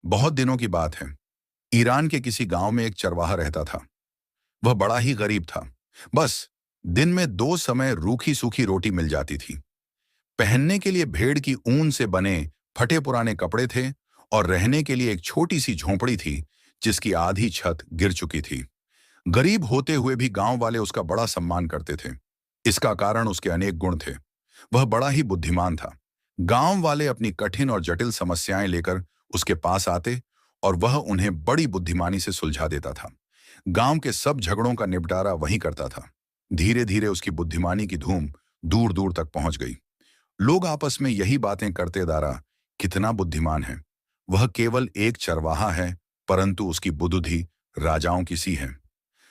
बहुत दिनों की बात है। ईरान के किसी गांव में एक चरवाहा रहता था। वह बड़ा ही गरीब था। बस दिन में दो समय रूखी सूखी रोटी मिल जाती थी। पहनने के लिए भेड़ की ऊन से बने फटे पुराने कपड़े थे और रहने के लिए एक छोटी सी झोंपड़ी थी जिसकी आधी छत गिर चुकी थी। गरीब होते हुए भी गांव वाले उसका बड़ा सम्मान करते थे। इसका कारण उसके अनेक गुण थे। वह बड़ा ही बुद्धिमान था। गांव वाले अपनी कठिन और जटिल समस्याएं लेकर उसके पास आते और वह उन्हें बड़ी बुद्धिमानी से सुलझा देता था। गांव के सब झगड़ों का निपटारा वही करता था। धीरे धीरे उसकी बुद्धिमानी की धूम दूर दूर तक पहुंच गई। लोग आपस में यही बातें करते, दारा कितना बुद्धिमान है। वह केवल एक चरवाहा है, परंतु उसकी बुद्धि राजाओं की सी है।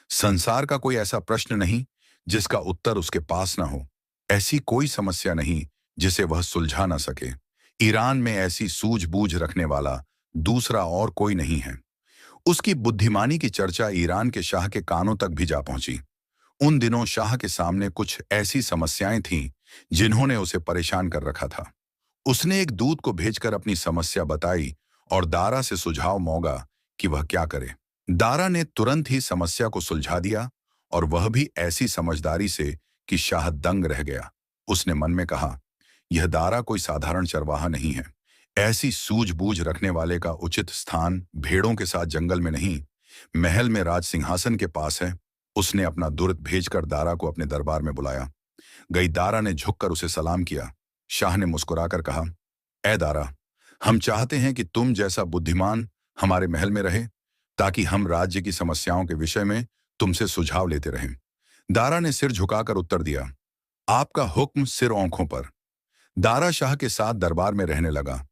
संसार का कोई ऐसा प्रश्न नहीं जिसका उत्तर उसके पास ना हो। ऐसी कोई समस्या नहीं जिसे वह सुलझा ना सके। ईरान में ऐसी सूझबूझ रखने वाला दूसरा और कोई नहीं है। उसकी बुद्धिमानी की चर्चा ईरान के शाह के कानों तक भी जा पहुंची। उन दिनों शाह के सामने कुछ ऐसी समस्याएं थीं जिन्होंने उसे परेशान कर रखा था। उसने एक दूत को भेजकर अपनी समस्या बताई और दारा से सुझाव मांगा कि वह क्या करे। दारा ने तुरंत ही समस्या को सुलझा दिया, और वह भी ऐसी समझदारी से कि शाह दंग रह गया। उसने मन में कहा, यह दारा कोई साधारण चरवाहा नहीं है। ऐसी सूझबूझ रखने वाले का उचित स्थान भेड़ों के साथ जंगल में नहीं, महल में राज सिंहासन के पास है। उसने अपना दूत भेजकर दारा को अपने दरबार में बुलाया। गई दारा ने झुककर उसे सलाम किया। शाह ने मुस्कुराकर कहा, ए दारा, हम चाहते हैं कि तुम जैसा बुद्धिमान हमारे महल में रहे, ताकि हम राज्य की समस्याओं के विषय में तुमसे सुझाव लेते रहें। दारा ने सिर झुकाकर उत्तर दिया, आपका हुक्म सिर आंखों पर। दारा शाह के साथ दरबार में रहने लगा।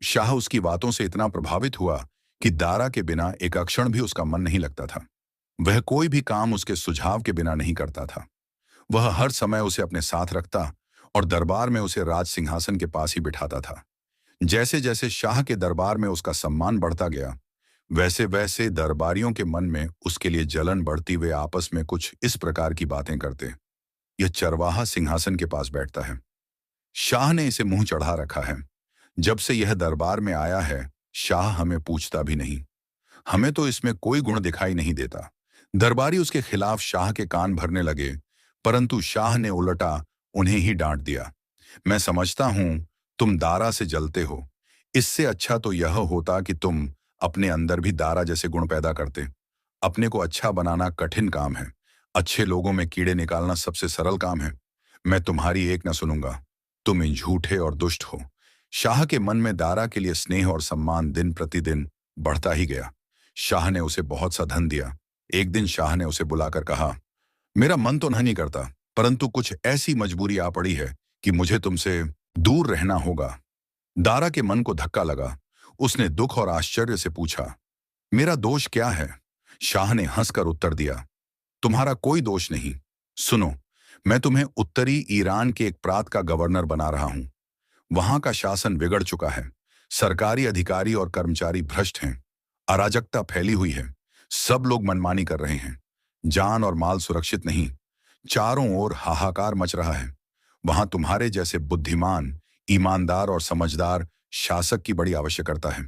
शाह उसकी बातों से इतना प्रभावित हुआ कि दारा के बिना एक अक्षण भी उसका मन नहीं लगता था। वह कोई भी काम उसके सुझाव के बिना नहीं करता था। वह हर समय उसे अपने साथ रखता और दरबार में उसे राज सिंहासन के पास ही बिठाता था। जैसे जैसे शाह के दरबार में उसका सम्मान बढ़ता गया, वैसे वैसे दरबारियों के मन में उसके लिए जलन बढ़ती। वे आपस में कुछ इस प्रकार की बातें करते, यह चरवाहा सिंहासन के पास बैठता है। शाह ने इसे मुंह चढ़ा रखा है। जब से यह दरबार में आया है, शाह हमें पूछता भी नहीं। हमें तो इसमें कोई गुण दिखाई नहीं देता। दरबारी उसके खिलाफ शाह के कान भरने लगे, परंतु शाह ने उल्टा उन्हें ही डांट दिया। मैं समझता हूं तुम दारा से जलते हो। इससे अच्छा तो यह होता कि तुम अपने अंदर भी दारा जैसे गुण पैदा करते। अपने को अच्छा बनाना कठिन काम है। अच्छे लोगों में कीड़े निकालना सबसे सरल काम है। मैं तुम्हारी एक न सुनूंगा। तुम इन झूठे और दुष्ट हो। शाह के मन में दारा के लिए स्नेह और सम्मान दिन प्रतिदिन बढ़ता ही गया। शाह ने उसे बहुत सा धन दिया। एक दिन शाह ने उसे बुलाकर कहा, मेरा मन तो नहीं करता, परंतु कुछ ऐसी मजबूरी आ पड़ी है कि मुझे तुमसे दूर रहना होगा। दारा के मन को धक्का लगा। उसने दुख और आश्चर्य से पूछा, मेरा दोष क्या है? शाह ने हंसकर उत्तर दिया, तुम्हारा कोई दोष नहीं। सुनो, मैं तुम्हें उत्तरी ईरान के एक प्रांत का गवर्नर बना रहा हूं। वहां का शासन बिगड़ चुका है। सरकारी अधिकारी और कर्मचारी भ्रष्ट हैं। अराजकता फैली हुई है। सब लोग मनमानी कर रहे हैं। जान और माल सुरक्षित नहीं। चारों ओर हाहाकार मच रहा है। वहां तुम्हारे जैसे बुद्धिमान, ईमानदार और समझदार शासक की बड़ी आवश्यकता है।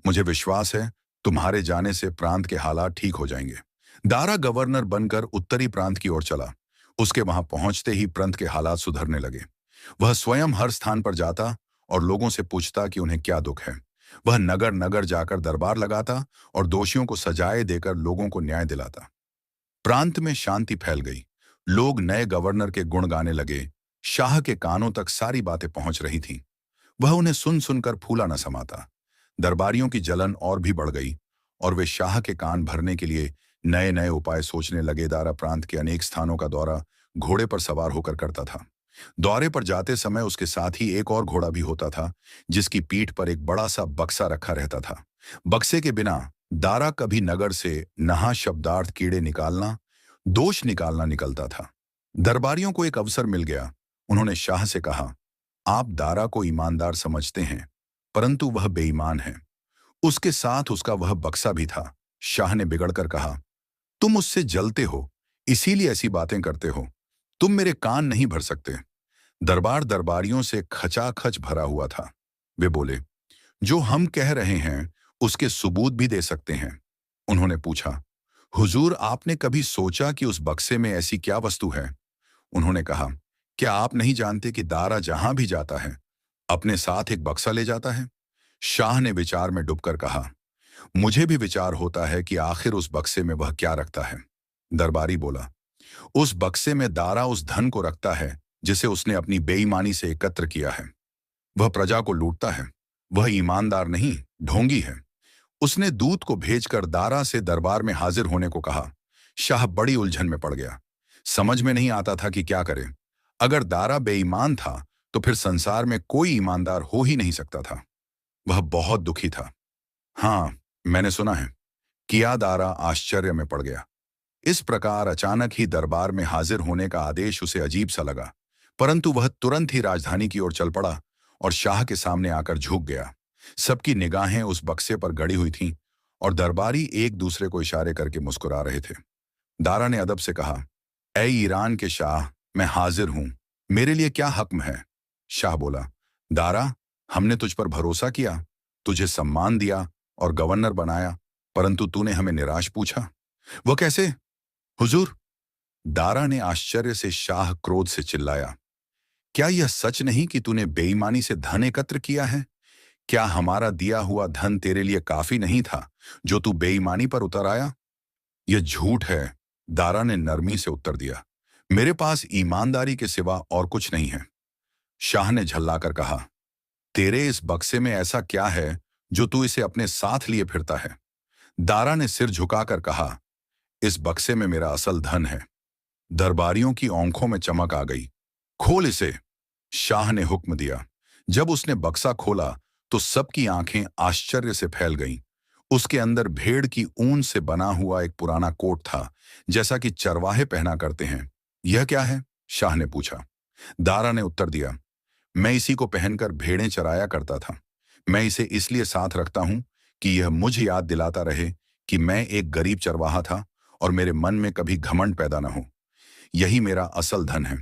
मुझे विश्वास है तुम्हारे जाने से प्रांत के हालात ठीक हो जाएंगे। दारा गवर्नर बनकर उत्तरी प्रांत की ओर चला। उसके वहां पहुंचते ही प्रांत के हालात सुधरने लगे। वह स्वयं हर स्थान पर जाता और लोगों से पूछता कि उन्हें क्या दुख है। वह नगर नगर जाकर दरबार लगाता और दोषियों को सजाएं देकर लोगों को न्याय दिलाता। प्रांत में शांति फैल गई। लोग नए गवर्नर के गुण गाने लगे। शाह के कानों तक सारी बातें पहुंच रही थीं। वह उन्हें सुन सुनकर फूला न समाता। दरबारियों की जलन और भी बढ़ गई और वे शाह के कान भरने के लिए नए नए उपाय सोचने लगे। दारा प्रांत के अनेक स्थानों का दौरा घोड़े पर सवार होकर करता था। दौरे पर जाते समय उसके साथ ही एक और घोड़ा भी होता था, जिसकी पीठ पर एक बड़ा सा बक्सा रखा रहता था। बक्से के बिना दारा कभी नगर से नहा शब्दार्थ कीड़े निकालना, दोष निकालना निकलता था। दरबारियों को एक अवसर मिल गया। उन्होंने शाह से कहा, आप दारा को ईमानदार समझते हैं, परंतु वह बेईमान है। उसके साथ उसका वह बक्सा भी था। शाह ने बिगड़कर कहा, तुम उससे जलते हो, इसीलिए ऐसी बातें करते हो। तुम मेरे कान नहीं भर सकते। दरबार दरबारियों से खचाखच भरा हुआ था। वे बोले, जो हम कह रहे हैं उसके सबूत भी दे सकते हैं। उन्होंने पूछा, हुजूर, आपने कभी सोचा कि उस बक्से में ऐसी क्या वस्तु है? उन्होंने कहा, क्या आप नहीं जानते कि दारा जहां भी जाता है अपने साथ एक बक्सा ले जाता है? शाह ने विचार में डूबकर कहा, मुझे भी विचार होता है कि आखिर उस बक्से में वह क्या रखता है। दरबारी बोला, उस बक्से में दारा उस धन को रखता है जिसे उसने अपनी बेईमानी से एकत्र किया है। वह प्रजा को लूटता है। वह ईमानदार नहीं, ढोंगी है। उसने दूत को भेजकर दारा से दरबार में हाजिर होने को कहा। शाह बड़ी उलझन में पड़ गया। समझ में नहीं आता था कि क्या करे। अगर दारा बेईमान था तो फिर संसार में कोई ईमानदार हो ही नहीं सकता था। वह बहुत दुखी था। हाँ, मैंने सुना है। किया दारा आश्चर्य में पड़ गया। इस प्रकार अचानक ही दरबार में हाजिर होने का आदेश उसे अजीब सा लगा, परंतु वह तुरंत ही राजधानी की ओर चल पड़ा और शाह के सामने आकर झुक गया। सबकी निगाहें उस बक्से पर गड़ी हुई थीं और दरबारी एक दूसरे को इशारे करके मुस्कुरा रहे थे। दारा ने अदब से कहा, ऐ ईरान के शाह, मैं हाजिर हूं। मेरे लिए क्या हक्म है? शाह बोला, दारा, हमने तुझ पर भरोसा किया, तुझे सम्मान दिया और गवर्नर बनाया, परंतु तूने हमें निराश पूछा। वो कैसे? हुजूर, दारा ने आश्चर्य से शाह क्रोध से चिल्लाया, क्या यह सच नहीं कि तूने बेईमानी से धन एकत्र किया है? क्या हमारा दिया हुआ धन तेरे लिए काफी नहीं था जो तू बेईमानी पर उतर आया? यह झूठ है, दारा ने नरमी से उत्तर दिया। मेरे पास ईमानदारी के सिवा और कुछ नहीं है। शाह ने झल्लाकर कहा, तेरे इस बक्से में ऐसा क्या है जो तू इसे अपने साथ लिए फिरता है? दारा ने सिर झुकाकर कहा, इस बक्से में मेरा असल धन है। दरबारियों की आंखों में चमक आ गई। खोल इसे, शाह ने हुक्म दिया। जब उसने बक्सा खोला तो सबकी आंखें आश्चर्य से फैल गईं। उसके अंदर भेड़ की ऊन से बना हुआ एक पुराना कोट था, जैसा कि चरवाहे पहना करते हैं। यह क्या है? शाह ने पूछा। दारा ने उत्तर दिया, मैं इसी को पहनकर भेड़ें चराया करता था। मैं इसे इसलिए साथ रखता हूं कि यह मुझे याद दिलाता रहे कि मैं एक गरीब चरवाहा था और मेरे मन में कभी घमंड पैदा न हो। यही मेरा असल धन है।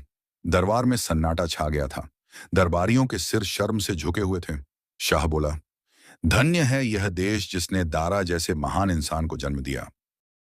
दरबार में सन्नाटा छा गया था। दरबारियों के सिर शर्म से झुके हुए थे। शाह बोला, धन्य है यह देश जिसने दारा जैसे महान इंसान को जन्म दिया।